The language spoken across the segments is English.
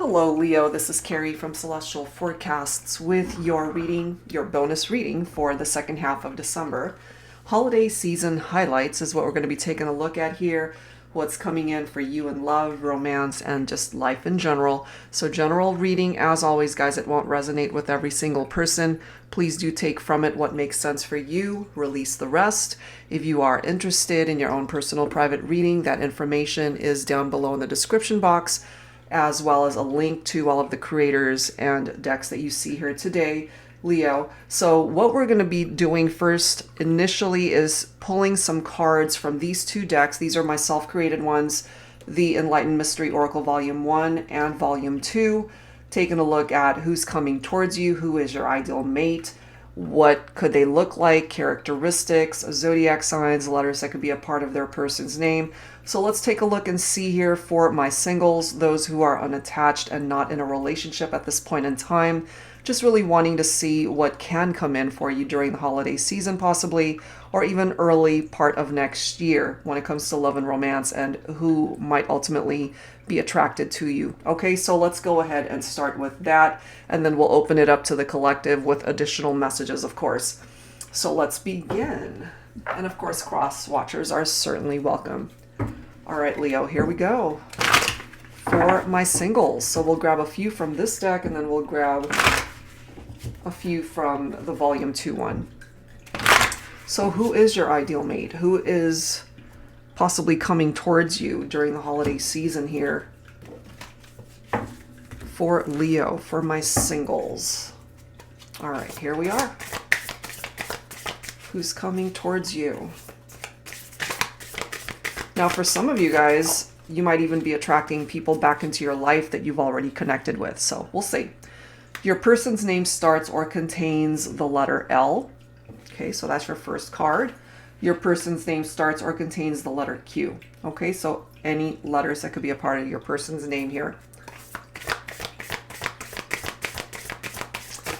Hello Leo, this is Carrie from Celestial Forecasts with your reading, your bonus reading for the second half of December. Holiday season highlights is what we're going to be taking a look at here. What's coming in for you in love, romance, and just life in general. So general reading, as always, guys, it won't resonate with every single person. Please do take from it what makes sense for you, release the rest. If you are interested in your own personal private reading, that information is down below in the description box, as well as a link to all of the creators and decks that you see here today, Leo. So what we're going to be doing first initially is pulling some cards from these two decks. These are my self-created ones, the Enlightened Mystery Oracle Volume 1 and Volume 2, taking a look at who's coming towards you, who is your ideal mate, what could they look like, characteristics, zodiac signs, letters that could be a part of their person's name. So let's take a look and see here for my singles, those who are unattached and not in a relationship at this point in time. Just really wanting to see what can come in for you during the holiday season possibly, or even early part of next year when it comes to love and romance and who might ultimately be attracted to you. Okay, so let's go ahead and start with that, and then we'll open it up to the collective with additional messages, of course. So let's begin. And of course, cross watchers are certainly welcome. All right, Leo, here we go for my singles. So we'll grab a few from this deck, and then we'll grab a few from the Volume 2 one. So who is your ideal mate? Who is possibly coming towards you during the holiday season here for Leo, for my singles? All right, here we are. Who's coming towards you? Now, for some of you guys, you might even be attracting people back into your life that you've already connected with. So we'll see. Your person's name starts or contains the letter L. Okay, so that's your first card. Your person's name starts or contains the letter Q. Okay, so any letters that could be a part of your person's name here.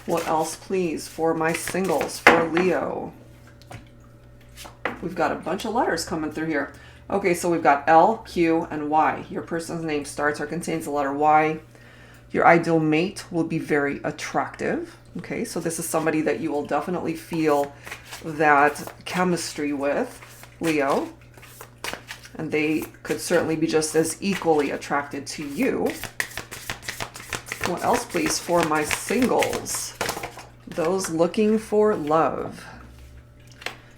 What else, please, for my singles, for Leo? We've got a bunch of letters coming through here. Okay, so we've got L, Q, and Y. Your person's name starts or contains the letter Y. Your ideal mate will be very attractive. Okay, so this is somebody that you will definitely feel that chemistry with, Leo. And they could certainly be just as equally attracted to you. What else, please, for my singles? Those looking for love.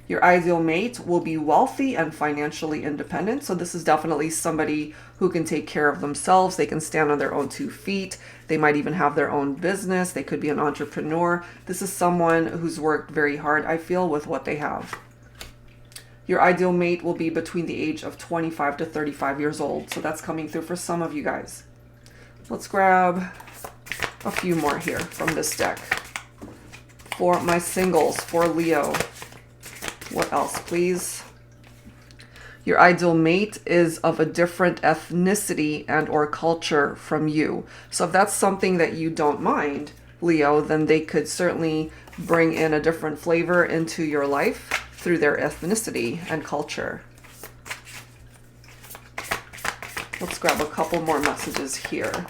Your ideal mate will be wealthy and financially independent. So this is definitely somebody who can take care of themselves. They can stand on their own 2 feet. They might even have their own business. They could be an entrepreneur. This is someone who's worked very hard, I feel, with what they have. Your ideal mate will be between the age of 25 to 35 years old. So that's coming through for some of you guys. Let's grab a few more here from this deck. For my singles, for Leo. What else, please? Your ideal mate is of a different ethnicity and or culture from you. So if that's something that you don't mind, Leo, then they could certainly bring in a different flavor into your life through their ethnicity and culture. Let's grab a couple more messages here.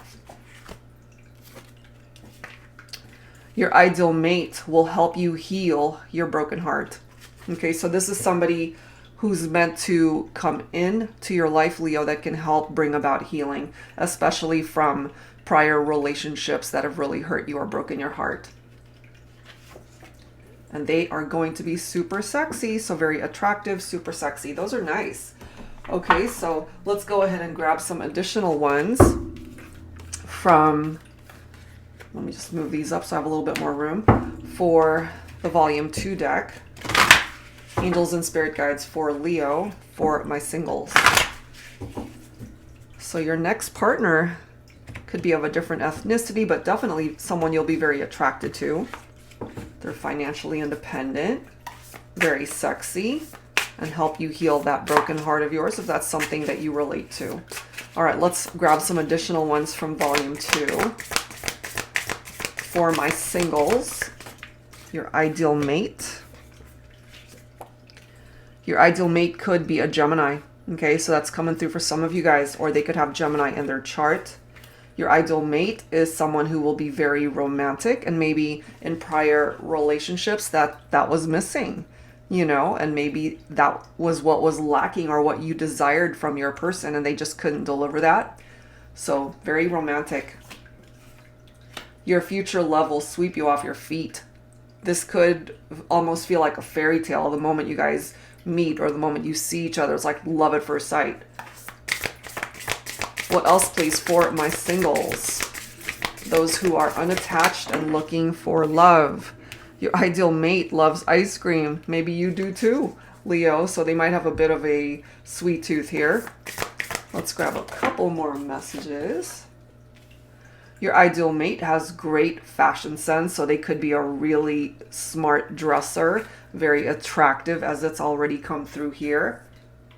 Your ideal mate will help you heal your broken heart. Okay, so this is somebody who's meant to come in to your life, Leo, that can help bring about healing, especially from prior relationships that have really hurt you or broken your heart. And they are going to be super sexy, so very attractive, super sexy. Those are nice. Okay, so let's go ahead and grab some additional ones from, let me just move these up so I have a little bit more room, for the Volume 2 deck. Angels and Spirit Guides for Leo, for my singles. So your next partner could be of a different ethnicity, but definitely someone you'll be very attracted to. They're financially independent, very sexy, and help you heal that broken heart of yours if that's something that you relate to. All right, let's grab some additional ones from Volume 2. For my singles, your ideal mate. Your ideal mate could be a Gemini. Okay, so that's coming through for some of you guys, or they could have Gemini in their chart. Your ideal mate is someone who will be very romantic, and maybe in prior relationships that was missing, and maybe that was what was lacking or what you desired from your person and they just couldn't deliver that. So very romantic. Your future love will sweep you off your feet. This could almost feel like a fairy tale the moment you guys meet or the moment you see each other. It's like love at first sight. What else, please, for my singles? Those who are unattached and looking for love. Your ideal mate loves ice cream. Maybe you do too, Leo. So they might have a bit of a sweet tooth here. Let's grab a couple more messages. Your ideal mate has great fashion sense, so they could be a really smart dresser, very attractive as it's already come through here.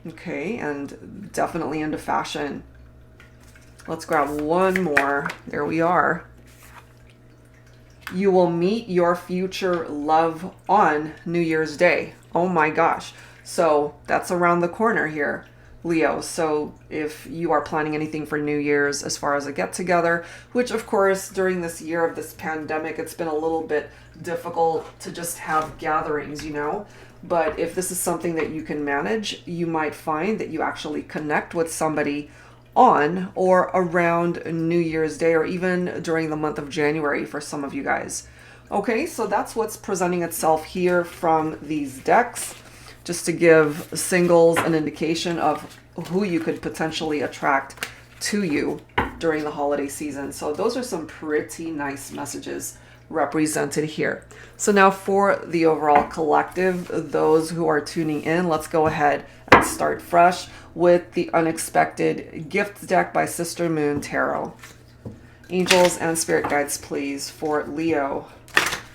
Okay, and definitely into fashion. Let's grab one more. There we are. You will meet your future love on New Year's Day. Oh my gosh. So that's around the corner here, Leo. So if you are planning anything for New Year's as far as a get together, which of course during this year of this pandemic, it's been a little bit difficult to just have gatherings, but if this is something that you can manage, you might find that you actually connect with somebody on or around New Year's Day or even during the month of January for some of you guys. Okay, so that's what's presenting itself here from these decks, just to give singles an indication of who you could potentially attract to you during the holiday season. So those are some pretty nice messages represented here. So now for the overall collective, those who are tuning in, let's go ahead and start fresh with the Unexpected Gifts deck by Sister Moon Tarot. Angels and spirit guides, please, for Leo,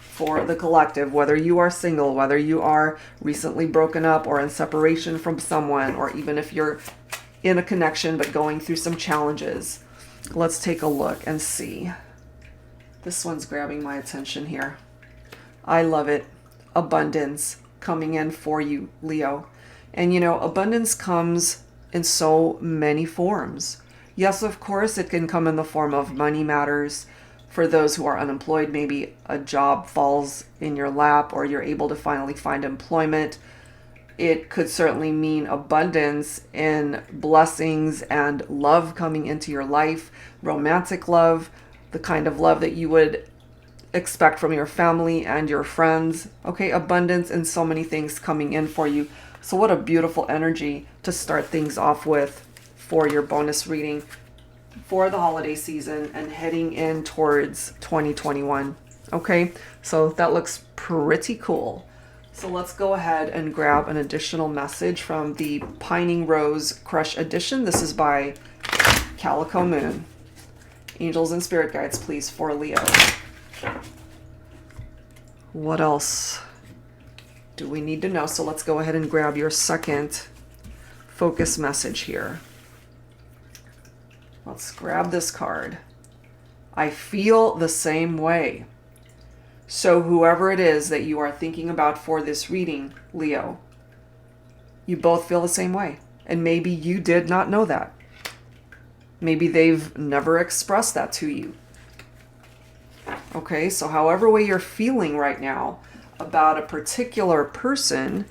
for the collective, whether you are single, whether you are recently broken up or in separation from someone, or even if you're in a connection but going through some challenges. Let's take a look and see. This one's grabbing my attention here. I love it. Abundance coming in for you, Leo. And abundance comes in so many forms. Yes, of course, it can come in the form of money matters. For those who are unemployed, maybe a job falls in your lap or you're able to finally find employment. It could certainly mean abundance in blessings and love coming into your life, romantic love, the kind of love that you would expect from your family and your friends. Okay, abundance in so many things coming in for you. So what a beautiful energy to start things off with for your bonus reading for the holiday season and heading in towards 2021. Okay, so that looks pretty cool. So let's go ahead and grab an additional message from the Pining Rose Crush Edition. This is by Calico Moon. Angels and spirit guides, please, for Leo. What else do we need to know? So let's go ahead and grab your second focus message here. Let's grab this card. I feel the same way. So whoever it is that you are thinking about for this reading, Leo, you both feel the same way. And maybe you did not know that. Maybe they've never expressed that to you. Okay, so however way you're feeling right now about a particular person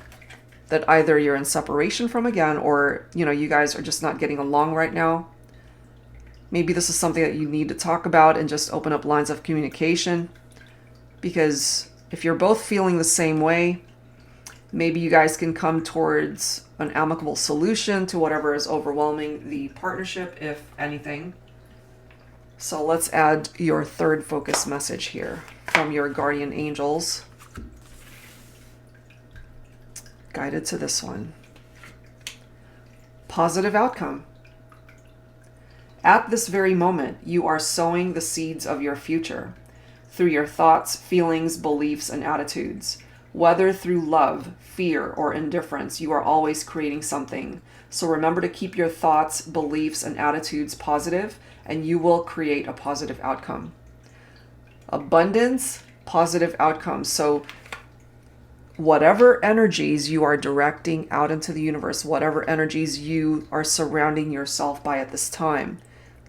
that either you're in separation from again, or, you guys are just not getting along right now. Maybe this is something that you need to talk about and just open up lines of communication. Because if you're both feeling the same way, maybe you guys can come towards an amicable solution to whatever is overwhelming the partnership, if anything. So let's add your third focus message here from your guardian angels. Guided to this one. Positive outcome. At this very moment, you are sowing the seeds of your future through your thoughts, feelings, beliefs, and attitudes. Whether through love, fear, or indifference, you are always creating something. So remember to keep your thoughts, beliefs, and attitudes positive, and you will create a positive outcome. Abundance, positive outcomes. So whatever energies you are directing out into the universe, whatever energies you are surrounding yourself by at this time,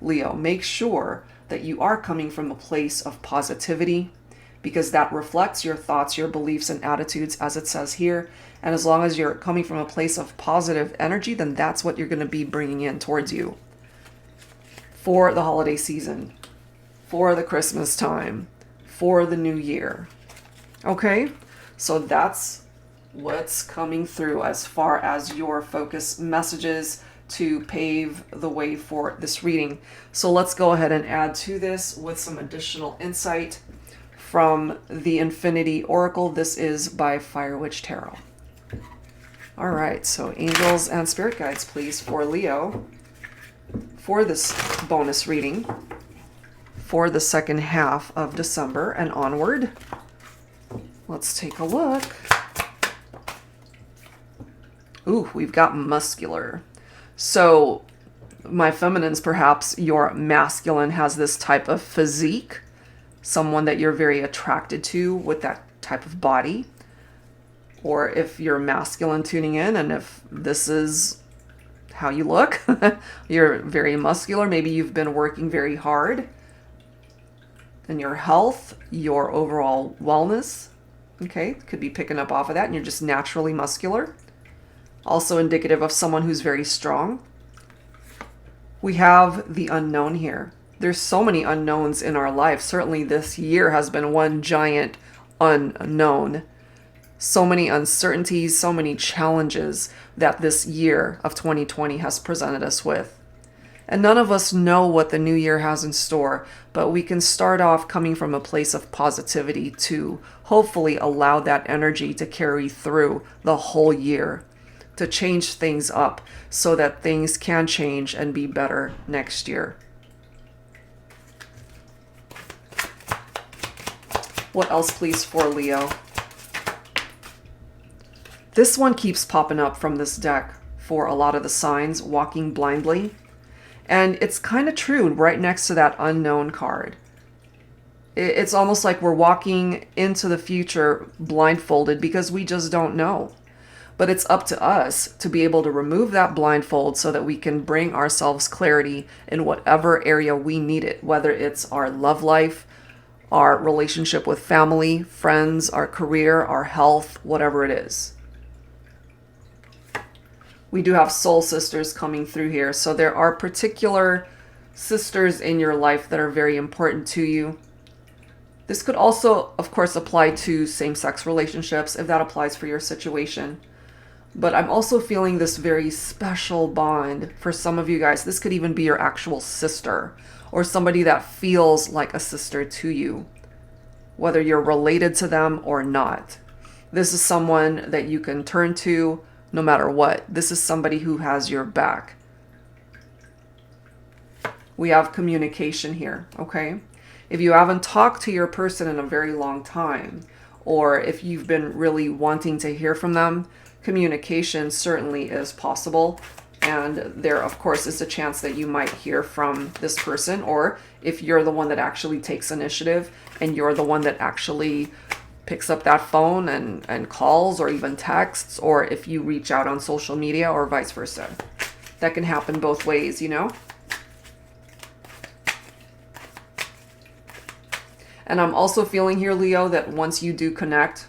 Leo, make sure that you are coming from a place of positivity, because that reflects your thoughts, your beliefs, and attitudes, as it says here. And as long as you're coming from a place of positive energy, then that's what you're going to be bringing in towards you for the holiday season, for the Christmas time, for the new year. Okay? So that's what's coming through as far as your focus messages to pave the way for this reading. So let's go ahead and add to this with some additional insight from the Infinity Oracle. This is by Fire Witch Tarot. All right, so angels and spirit guides, please, for Leo, for this bonus reading for the second half of December and onward. Let's take a look. Ooh, we've got muscular. So my feminines, perhaps your masculine has this type of physique, someone that you're very attracted to with that type of body. Or if you're masculine tuning in, and if this is how you look, you're very muscular. Maybe you've been working very hard in your health, your overall wellness. Okay, could be picking up off of that, and you're just naturally muscular. Also indicative of someone who's very strong. We have the unknown here. There's so many unknowns in our life. Certainly this year has been one giant unknown. So many uncertainties, so many challenges that this year of 2020 has presented us with. And none of us know what the new year has in store, but we can start off coming from a place of positivity to hopefully allow that energy to carry through the whole year, to change things up so that things can change and be better next year. What else, please, for Leo? This one keeps popping up from this deck for a lot of the signs, walking blindly. And it's kind of true right next to that unknown card. It's almost like we're walking into the future blindfolded because we just don't know. But it's up to us to be able to remove that blindfold so that we can bring ourselves clarity in whatever area we need it, whether it's our love life, our relationship with family, friends, our career, our health, whatever it is. We do have soul sisters coming through here. So there are particular sisters in your life that are very important to you. This could also, of course, apply to same-sex relationships if that applies for your situation. But I'm also feeling this very special bond for some of you guys. This could even be your actual sister or somebody that feels like a sister to you, whether you're related to them or not. This is someone that you can turn to no matter what. This is somebody who has your back. We have communication here, okay? If you haven't talked to your person in a very long time, or if you've been really wanting to hear from them, communication certainly is possible. And there, of course, is a chance that you might hear from this person, or if you're the one that actually takes initiative and you're the one that actually picks up that phone and calls or even texts, or if you reach out on social media or vice versa. That can happen both ways, you know? And I'm also feeling here, Leo, that once you do connect,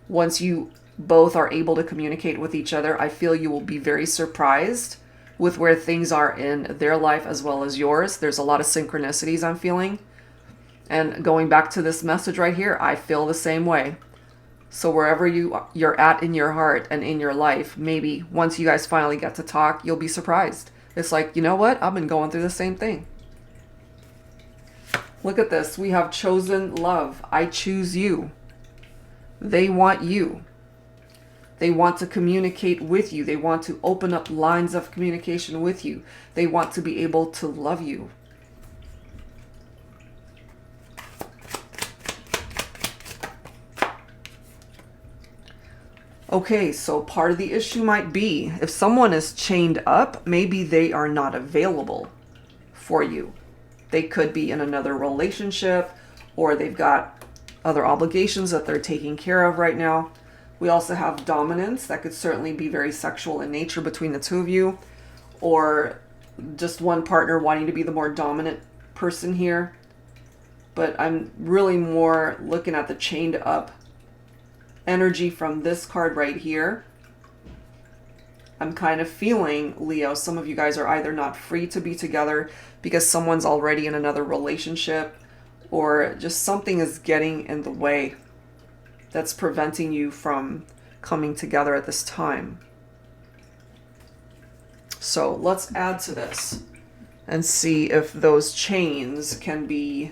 once you both are able to communicate with each other, I feel you will be very surprised with where things are in their life as well as yours. There's a lot of synchronicities I'm feeling. And going back to this message right here, I feel the same way. So wherever you're at in your heart and in your life, maybe once you guys finally get to talk, you'll be surprised. It's like, you know what? I've been going through the same thing. Look at this. We have chosen love. I choose you. They want you. They want to communicate with you. They want to open up lines of communication with you. They want to be able to love you. Okay, so part of the issue might be if someone is chained up, maybe they are not available for you. They could be in another relationship, or they've got other obligations that they're taking care of right now. We also have dominance. That could certainly be very sexual in nature between the two of you. Or just one partner wanting to be the more dominant person here. But I'm really more looking at the chained up energy from this card right here. I'm kind of feeling, Leo, some of you guys are either not free to be together because someone's already in another relationship, or just something is getting in the way that's preventing you from coming together at this time. So let's add to this and see if those chains can be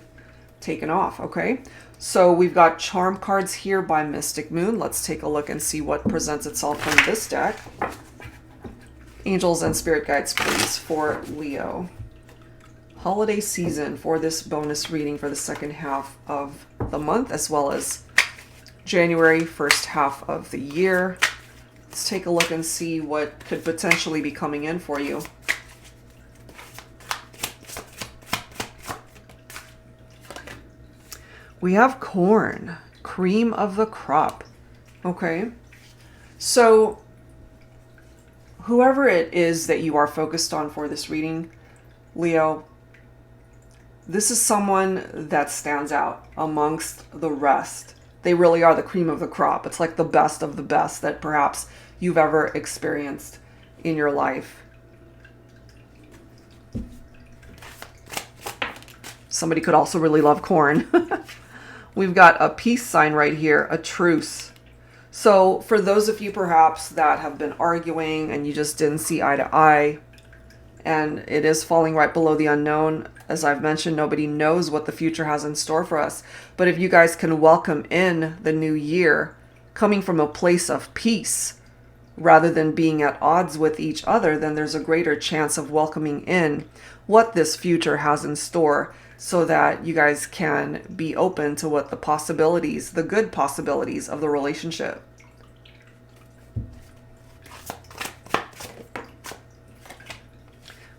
taken off, okay? So we've got charm cards here by Mystic Moon. Let's take a look and see what presents itself from this deck. Angels and spirit guides, please, for Leo. Holiday season for this bonus reading for the second half of the month, as well as January, first half of the year. Let's take a look and see what could potentially be coming in for you. We have corn, cream of the crop. Okay, so whoever it is that you are focused on for this reading, Leo, this is someone that stands out amongst the rest. They really are the cream of the crop. It's like the best of the best that perhaps you've ever experienced in your life. Somebody could also really love corn. We've got a peace sign right here, a truce. So for those of you perhaps that have been arguing and you just didn't see eye to eye, and it is falling right below the unknown, as I've mentioned, nobody knows what the future has in store for us. But if you guys can welcome in the new year, coming from a place of peace, rather than being at odds with each other, then there's a greater chance of welcoming in what this future has in store, so that you guys can be open to what the possibilities, the good possibilities of the relationship.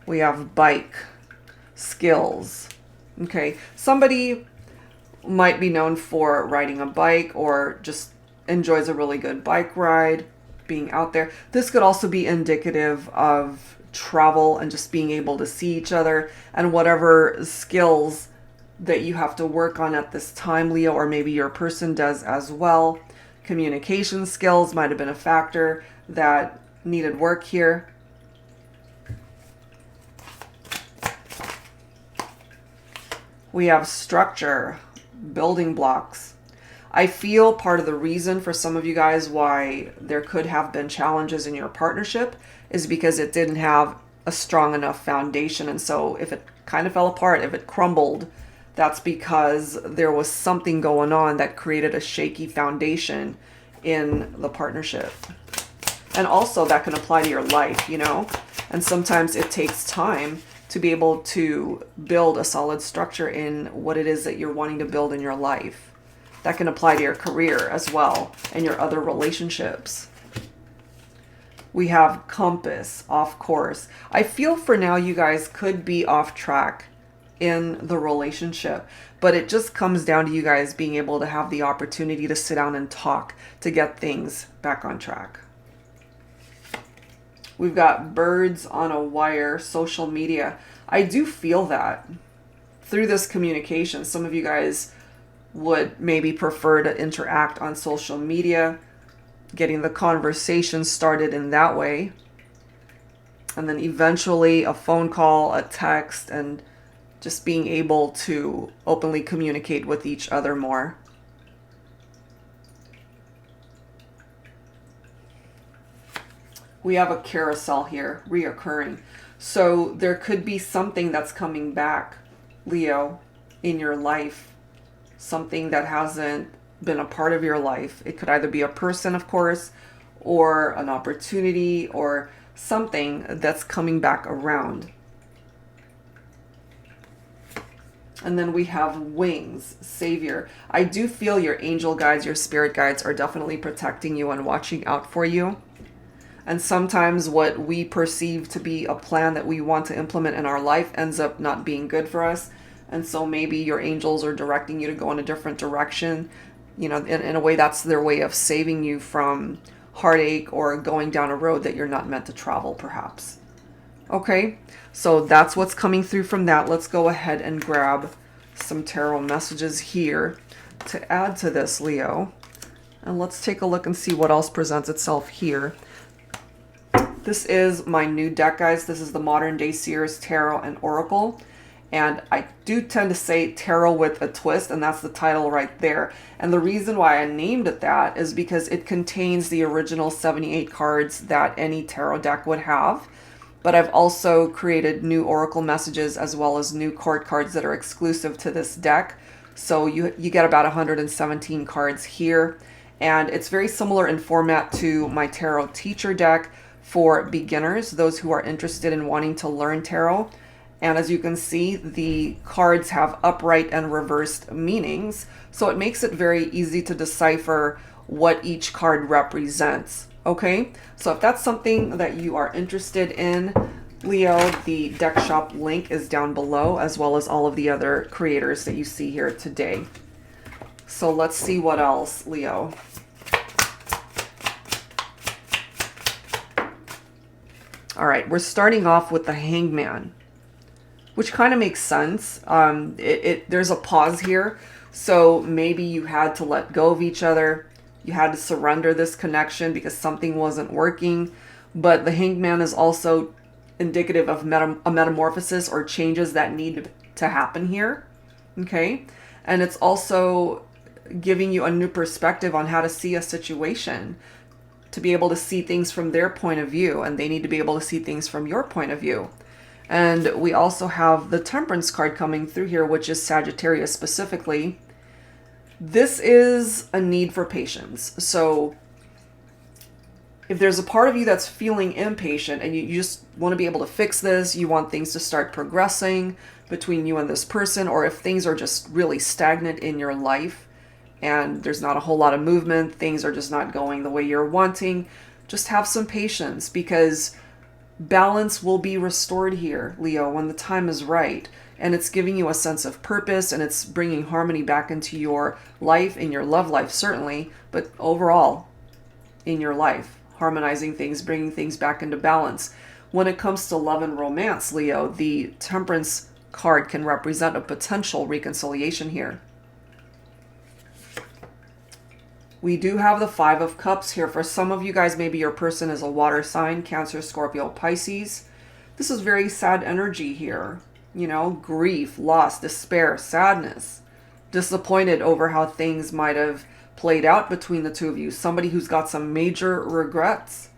We have bike, skills. Okay, somebody might be known for riding a bike or just enjoys a really good bike ride, being out there. This could also be indicative of travel and just being able to see each other, and whatever skills that you have to work on at this time, Leo, or maybe your person does as well. Communication skills might have been a factor that needed work here. We have structure, building blocks. I feel part of the reason for some of you guys why there could have been challenges in your partnership is because it didn't have a strong enough foundation. And so if it kind of fell apart, if it crumbled, that's because there was something going on that created a shaky foundation in the partnership. And also that can apply to your life, you know? And sometimes it takes time to be able to build a solid structure in what it is that you're wanting to build in your life. That can apply to your career as well and your other relationships. We have compass, off course. I feel for now you guys could be off track in the relationship, but it just comes down to you guys being able to have the opportunity to sit down and talk to get things back on track. We've got birds on a wire, social media. I do feel that through this communication, some of you guys would maybe prefer to interact on social media, getting the conversation started in that way. And then eventually a phone call, a text, and just being able to openly communicate with each other more. We have a carousel here, reoccurring. So there could be something that's coming back, Leo, in your life. Something that hasn't been a part of your life. It could either be a person, of course, or an opportunity, or something that's coming back around. And then we have wings, savior. I do feel your angel guides, your spirit guides are definitely protecting you and watching out for you. And sometimes what we perceive to be a plan that we want to implement in our life ends up not being good for us. And so maybe your angels are directing you to go in a different direction. You know, in a way, that's their way of saving you from heartache or going down a road that you're not meant to travel, perhaps. Okay, so that's what's coming through from that. Let's go ahead and grab some tarot messages here to add to this, Leo. And let's take a look and see what else presents itself here. This is my new deck, guys. This is the Modern Day Seers Tarot and Oracle. And I do tend to say tarot with a twist, and that's the title right there. And the reason why I named it that is because it contains the original 78 cards that any tarot deck would have. But I've also created new oracle messages as well as new court cards that are exclusive to this deck. So you get about 117 cards here. And it's very similar in format to my tarot teacher deck for beginners, those who are interested in wanting to learn tarot. And as you can see, the cards have upright and reversed meanings. So it makes it very easy to decipher what each card represents. Okay, so if that's something that you are interested in, Leo, the deck shop link is down below, as well as all of the other creators that you see here today. So let's see what else, Leo. All right, we're starting off with the Hangman, which kind of makes sense. There's a pause here. So maybe you had to let go of each other. You had to surrender this connection because something wasn't working. But the Hangman is also indicative of a metamorphosis or changes that need to happen here. Okay. And it's also giving you a new perspective on how to see a situation, to be able to see things from their point of view. And they need to be able to see things from your point of view. And we also have the Temperance card coming through here, which is Sagittarius specifically. This is a need for patience. So if there's a part of you that's feeling impatient and you just want to be able to fix this, you want things to start progressing between you and this person, or if things are just really stagnant in your life and there's not a whole lot of movement, things are just not going the way you're wanting, just have some patience, because balance will be restored here, Leo, when the time is right. And it's giving you a sense of purpose, and it's bringing harmony back into your life, in your love life, certainly, but overall in your life, harmonizing things, bringing things back into balance. When it comes to love and romance, Leo, the Temperance card can represent a potential reconciliation here. We do have the Five of Cups here. For some of you guys, maybe your person is a water sign, Cancer, Scorpio, Pisces. This is very sad energy here. You know, grief, loss, despair, sadness, disappointed over how things might have played out between the two of you. Somebody who's got some major regrets.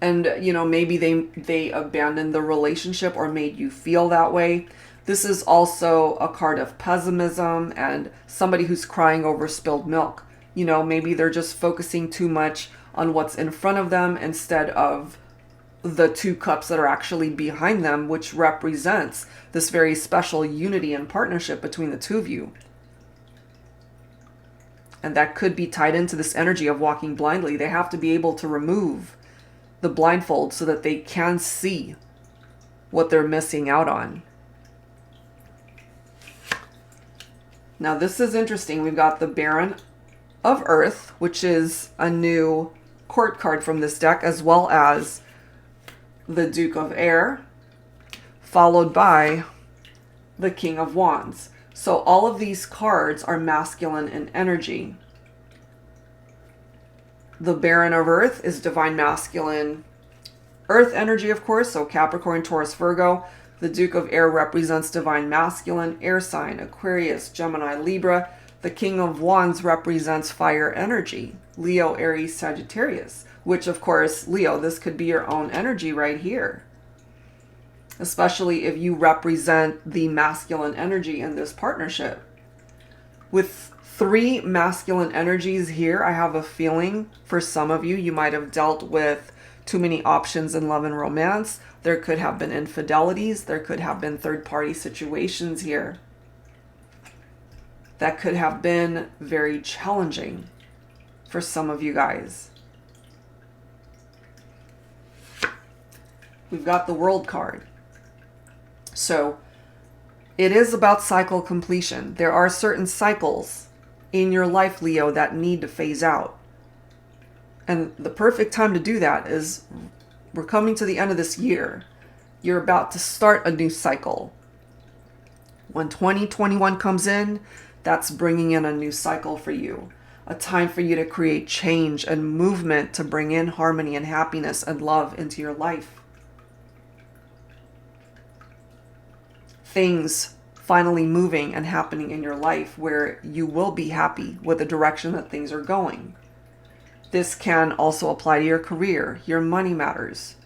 And, you know, maybe they abandoned the relationship or made you feel that way. This is also a card of pessimism and somebody who's crying over spilled milk. You know, maybe they're just focusing too much on what's in front of them instead of the two cups that are actually behind them, which represents this very special unity and partnership between the two of you. And that could be tied into this energy of walking blindly. They have to be able to remove the blindfold so that they can see what they're missing out on. Now this is interesting. We've got the Baron of Earth, which is a new court card from this deck, as well as the Duke of Air, followed by the King of Wands. So all of these cards are masculine in energy. The Baron of Earth is divine masculine earth energy, of course, so Capricorn, Taurus, Virgo. The Duke of Air represents divine masculine air sign, Aquarius, Gemini, Libra. The King of Wands represents fire energy, Leo, Aries, Sagittarius, which of course, Leo, this could be your own energy right here. Especially if you represent the masculine energy in this partnership. With three masculine energies here, I have a feeling for some of you, you might have dealt with too many options in love and romance. There could have been infidelities. There could have been third-party situations here. That could have been very challenging for some of you guys. We've got the World card. So it is about cycle completion. There are certain cycles in your life, Leo, that need to phase out. And the perfect time to do that is We're coming to the end of this year. You're about to start a new cycle. When 2021 comes in, that's bringing in a new cycle for you. A time for you to create change and movement to bring in harmony and happiness and love into your life. Things finally moving and happening in your life where you will be happy with the direction that things are going. This can also apply to your career, your money matters.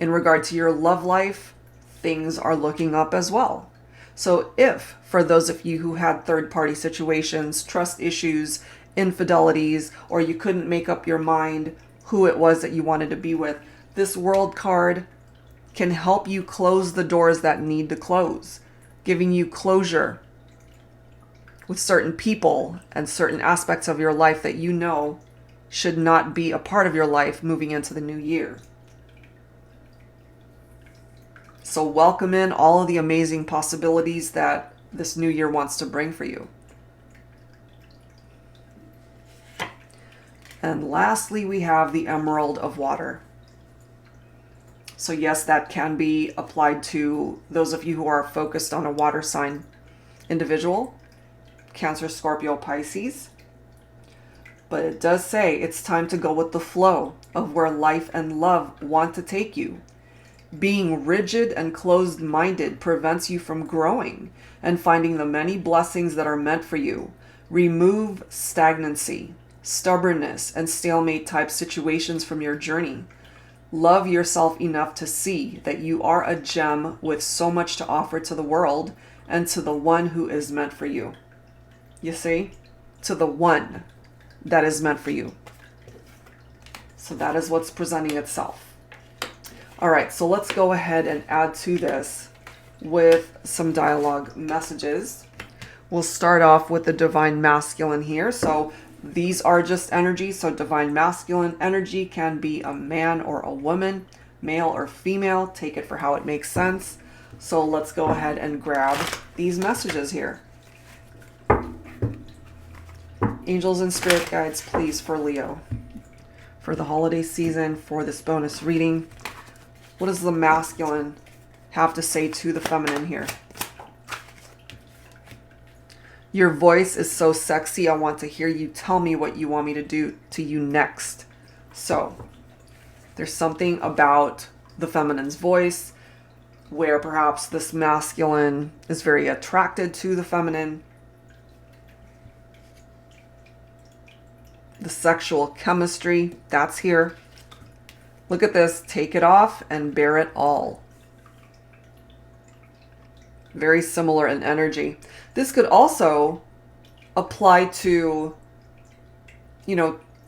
In regard to your love life, things are looking up as well. So if, for those of you who had third-party situations, trust issues, infidelities, or you couldn't make up your mind who it was that you wanted to be with, this World card can help you close the doors that need to close, giving you closure with certain people and certain aspects of your life that you know should not be a part of your life moving into the new year. So welcome in all of the amazing possibilities that this new year wants to bring for you. And lastly, we have the Emerald of Water. So yes, that can be applied to those of you who are focused on a water sign individual, Cancer, Scorpio, Pisces. But it does say it's time to go with the flow of where life and love want to take you. Being rigid and closed-minded prevents you from growing and finding the many blessings that are meant for you. Remove stagnancy, stubbornness, and stalemate type situations from your journey. Love yourself enough to see that you are a gem with so much to offer to the world and to the one who is meant for you. You see? To the one that is meant for you. So that is what's presenting itself. All right, so let's go ahead and add to this with some dialogue messages. We'll start off with the Divine Masculine here. So these are just energy. So Divine Masculine energy can be a man or a woman, male or female. Take it for how it makes sense. So let's go ahead and grab these messages here. Angels and spirit guides, please, for Leo. For the holiday season, for this bonus reading. What does the masculine have to say to the feminine here? Your voice is so sexy. I want to hear you tell me what you want me to do to you next. So there's something about the feminine's voice where perhaps this masculine is very attracted to the feminine. The sexual chemistry, that's here. Look at this. Take it off and bear it all. Very similar in energy. This could also apply to,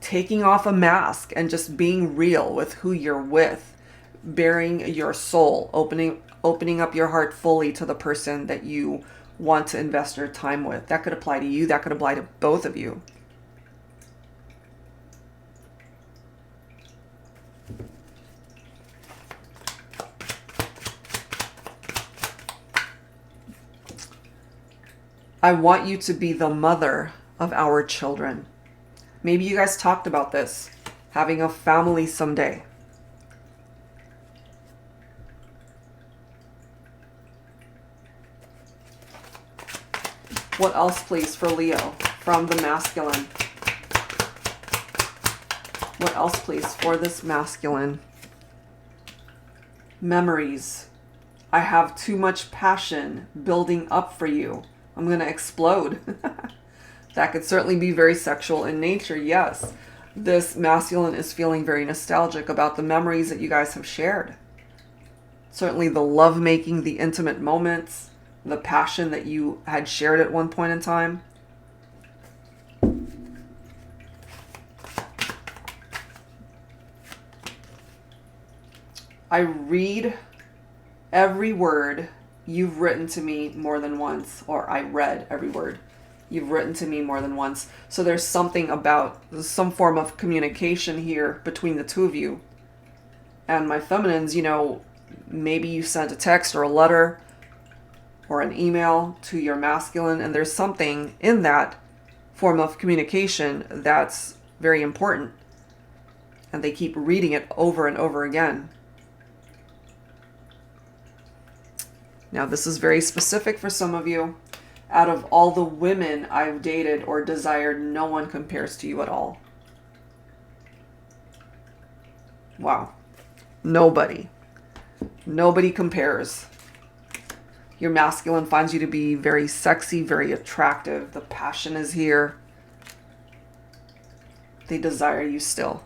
taking off a mask and just being real with who you're with, bearing your soul, opening up your heart fully to the person that you want to invest your time with. That could apply to you. That could apply to both of you. I want you to be the mother of our children. Maybe you guys talked about this, having a family someday. What else, please, for Leo from the masculine? What else, please, for this masculine? Memories. I have too much passion building up for you. I'm going to explode. That could certainly be very sexual in nature, yes. This masculine is feeling very nostalgic about the memories that you guys have shared. Certainly the lovemaking, the intimate moments, the passion that you had shared at one point in time. I read every word you've written to me more than once, or I read every word you've written to me more than once. So there's something about some form of communication here between the two of you. And my feminines, maybe you sent a text or a letter or an email to your masculine, and there's something in that form of communication that's very important. and they keep reading it over and over again. Now, this is very specific for some of you. Out of all the women I've dated or desired, no one compares to you at all. Wow. Nobody. Nobody compares. Your masculine finds you to be very sexy, very attractive. The passion is here. They desire you still.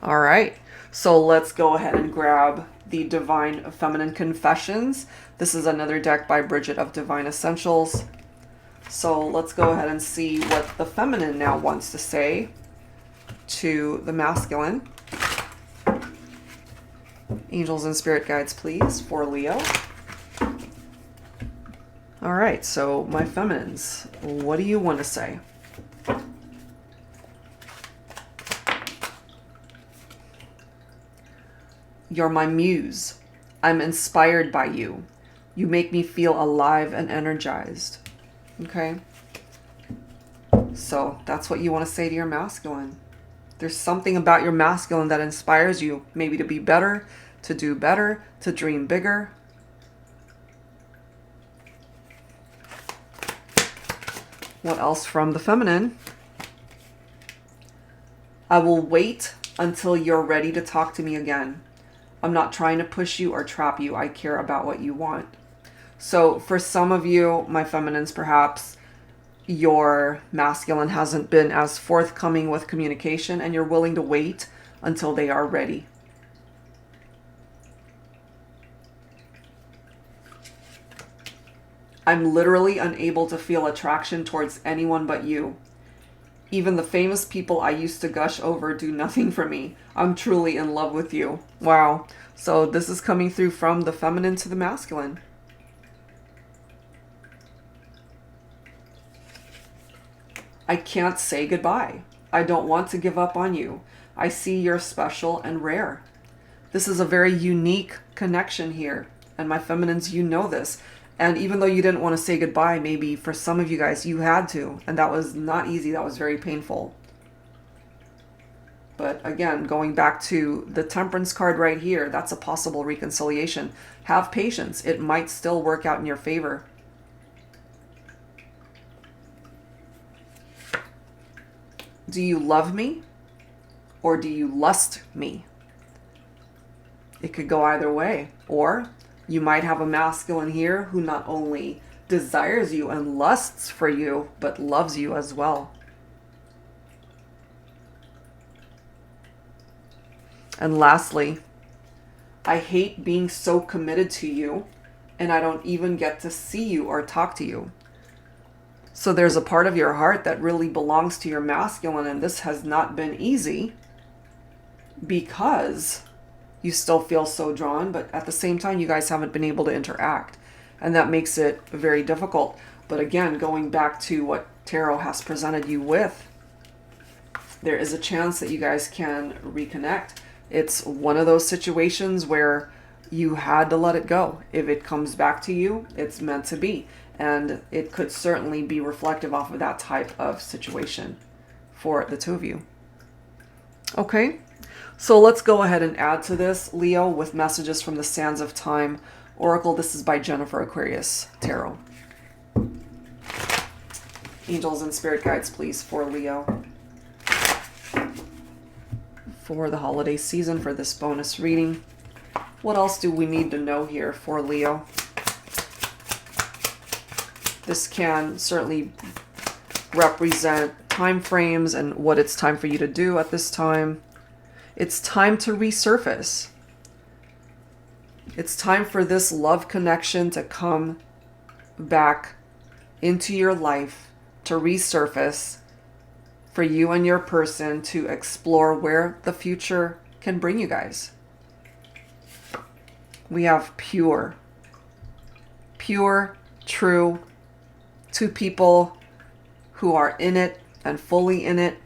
All right. So let's go ahead and grab the Divine Feminine Confessions. This is another deck by Bridget of Divine Essentials. So let's go ahead and see what the feminine now wants to say to the masculine. Angels and spirit guides, please, for Leo. All right, so my feminines, what do you want to say? You're my muse. I'm inspired by you. You make me feel alive and energized. Okay? So that's what you want to say to your masculine. There's something about your masculine that inspires you, maybe to be better, to do better, to dream bigger. What else from the feminine? I will wait until you're ready to talk to me again. I'm not trying to push you or trap you. I care about what you want. So for some of you, my feminines, perhaps your masculine hasn't been as forthcoming with communication and you're willing to wait until they are ready. I'm literally unable to feel attraction towards anyone but you. Even the famous people I used to gush over do nothing for me. I'm truly in love with you. Wow. So this is coming through from the feminine to the masculine. I can't say goodbye. I don't want to give up on you. I see you're special and rare. This is a very unique connection here. And my feminines, you know this. And even though you didn't want to say goodbye, maybe for some of you guys, you had to. And that was not easy. That was very painful. But again, going back to the Temperance card right here, that's a possible reconciliation. Have patience. It might still work out in your favor. Do you love me? Or do you lust me? It could go either way. Or you might have a masculine here who not only desires you and lusts for you, but loves you as well. And lastly, I hate being so committed to you, and I don't even get to see you or talk to you. So there's a part of your heart that really belongs to your masculine, and this has not been easy because you still feel so drawn, but at the same time, you guys haven't been able to interact. And that makes it very difficult. But again, going back to what Tarot has presented you with, there is a chance that you guys can reconnect. It's one of those situations where you had to let it go. If it comes back to you, it's meant to be. And it could certainly be reflective off of that type of situation for the two of you. Okay. So let's go ahead and add to this, Leo, with messages from the Sands of Time Oracle. This is by Jennifer Aquarius Tarot. Angels and spirit guides, please, for Leo. For the holiday season, for this bonus reading. What else do we need to know here for Leo? This can certainly represent time frames and what it's time for you to do at this time. It's time to resurface. It's time for this love connection to come back into your life, to resurface, for you and your person to explore where the future can bring you guys. We have pure, true, two people who are in it and fully in it.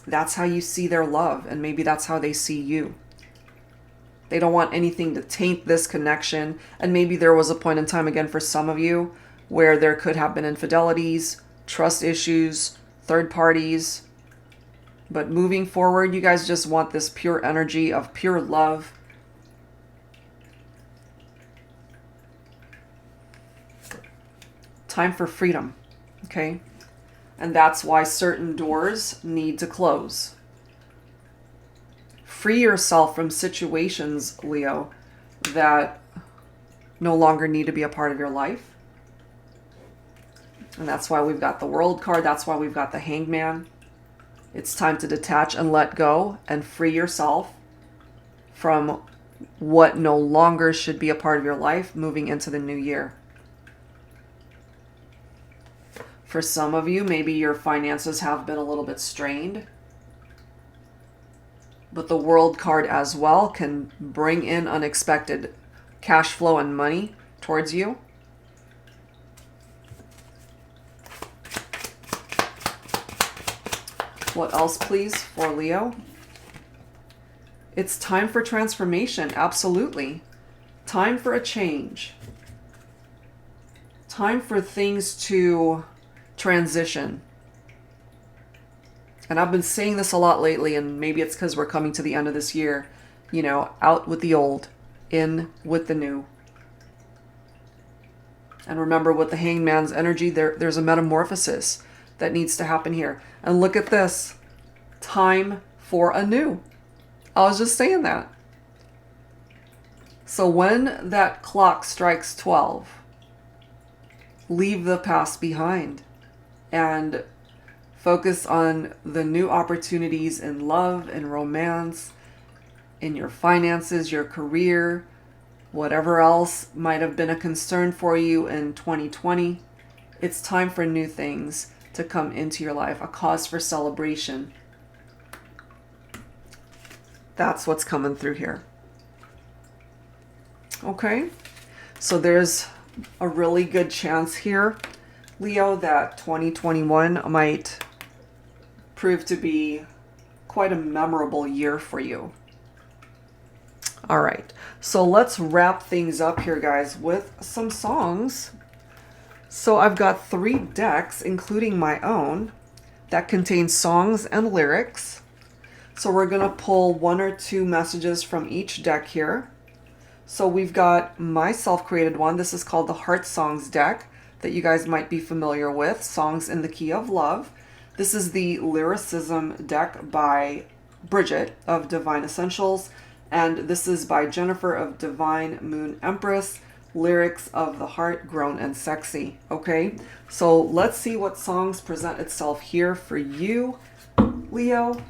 That's how you see their love, and maybe that's how they see you. They don't want anything to taint this connection, and maybe there was a point in time, again, for some of you, where there could have been infidelities, trust issues, third parties. But moving forward, you guys just want this pure energy of pure love. Time for freedom, okay? And that's why certain doors need to close. Free yourself from situations, Leo, that no longer need to be a part of your life. And that's why we've got the World card. That's why we've got the Hanged Man. It's time to detach and let go and free yourself from what no longer should be a part of your life moving into the new year. For some of you, maybe your finances have been a little bit strained. But the World card as well can bring in unexpected cash flow and money towards you. What else, please, for Leo? It's time for transformation, absolutely. Time for a change. Time for things to transition. And I've been saying this a lot lately, and maybe it's because we're coming to the end of this year. You know, out with the old, in with the new. And remember, with the Hanged Man's energy, there's a metamorphosis that needs to happen here. And look at this. Time for a new. I was just saying that. So when that clock strikes 12, leave the past behind and focus on the new opportunities in love and romance, in your finances, your career, whatever else might have been a concern for you in 2020. It's time for new things to come into your life, a cause for celebration. That's what's coming through here. Okay, so there's a really good chance here, Leo, that 2021 might prove to be quite a memorable year for you. All right, so let's wrap things up here, guys, with some songs. So I've got 3 decks, including my own, that contain songs and lyrics. So we're going to pull 1 or 2 messages from each deck here. So we've got my self-created one. This is called the Heart Songs deck that you guys might be familiar with, Songs in the Key of Love. This is the Lyricism deck by Bridget of Divine Essentials. And this is by Jennifer of Divine Moon Empress, Lyrics of the Heart, Grown and Sexy. Okay, so let's see what songs present itself here for you, Leo,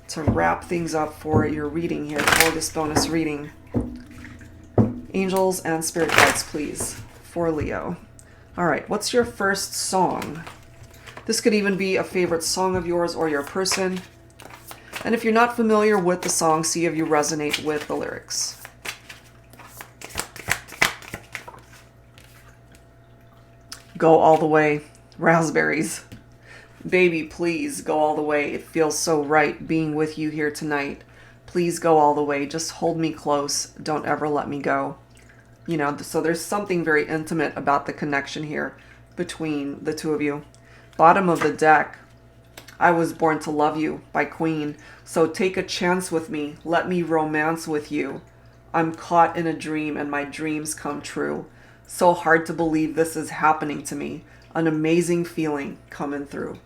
to wrap things up for your reading here, for this bonus reading. Angels and spirit guides, please, for Leo. All right, what's your first song? This could even be a favorite song of yours or your person. And if you're not familiar with the song, see if you resonate with the lyrics. Go all the way. Raspberries. Baby, please go all the way. It feels so right being with you here tonight. Please go all the way. Just hold me close. Don't ever let me go. You know, so there's something very intimate about the connection here between the two of you. Bottom of the deck, I Was Born to Love You by Queen. So take a chance with me. Let me romance with you. I'm caught in a dream and my dreams come true. So hard to believe this is happening to me. An amazing feeling coming through.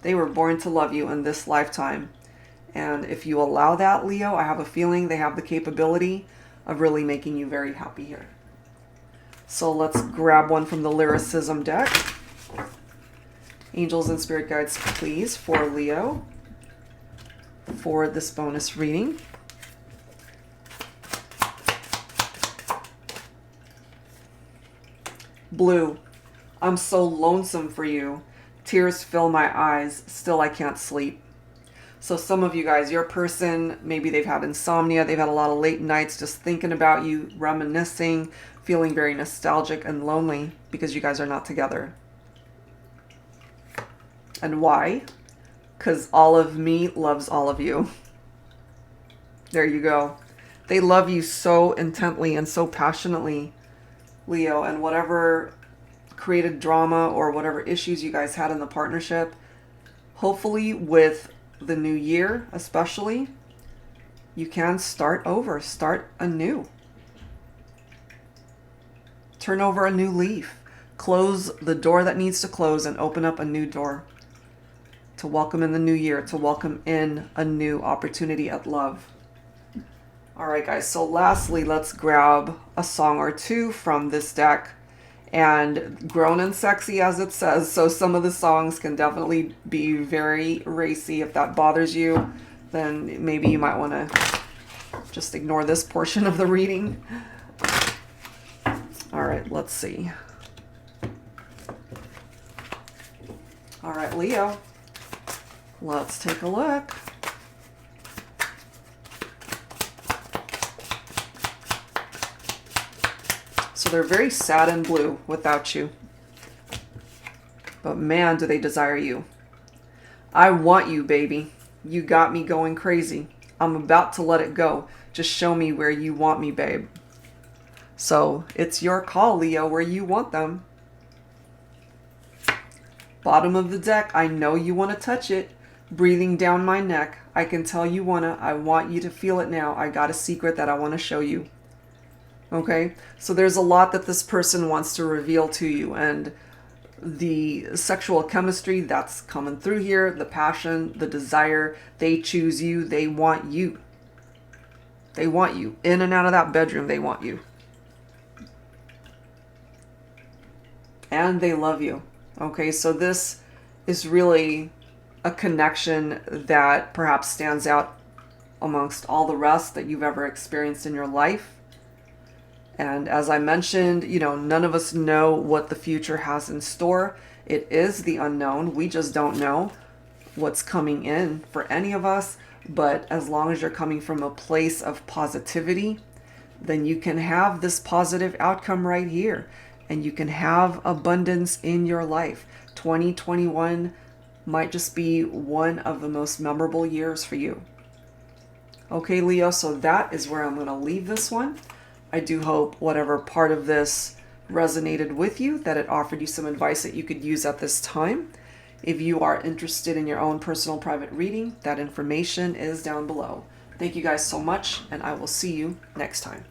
They were born to love you in this lifetime. And if you allow that, Leo, I have a feeling they have the capability of really making you very happy here. So let's grab one from the Lyricism deck. Angels and spirit guides, please, for Leo, for this bonus reading. Blue, I'm so lonesome for you. Tears fill my eyes, still I can't sleep. So some of you guys, your person, maybe they've had insomnia, they've had a lot of late nights just thinking about you, reminiscing, feeling very nostalgic and lonely because you guys are not together. And why? Because all of me loves all of you. There you go. They love you so intently and so passionately, Leo, and whatever created drama or whatever issues you guys had in the partnership, Hopefully with the new year especially, you can start over, start anew. Turn over a new leaf. Close the door that needs to close and open up a new door to welcome in the new year, to welcome in a new opportunity at love. All right, guys. So lastly, let's grab a song or two from this deck. And grown and sexy, as it says. So some of the songs can definitely be very racy. If that bothers you, then maybe you might want to just ignore this portion of the reading. All right, let's see. All right, Leo, let's take a look. So they're very sad and blue without you. But man, do they desire you. I want you, baby. You got me going crazy. I'm about to let it go. Just show me where you want me, babe. So it's your call, Leo, where you want them. Bottom of the deck, I know you want to touch it. Breathing down my neck. I can tell you wanna. I want you to feel it now. I got a secret that I want to show you. Okay, so there's a lot that this person wants to reveal to you, and the sexual chemistry that's coming through here, the passion, the desire, they choose you, they want you. They want you. In and out of that bedroom, they want you. And they love you. Okay, so this is really a connection that perhaps stands out amongst all the rest that you've ever experienced in your life. And as I mentioned, you know, none of us know what the future has in store. It is the unknown. We just don't know what's coming in for any of us. But as long as you're coming from a place of positivity, then you can have this positive outcome right here. And you can have abundance in your life. 2021 might just be one of the most memorable years for you. Okay, Leo, so that is where I'm going to leave this one. I do hope whatever part of this resonated with you, that it offered you some advice that you could use at this time. If you are interested in your own personal private reading, that information is down below. Thank you guys so much, and I will see you next time.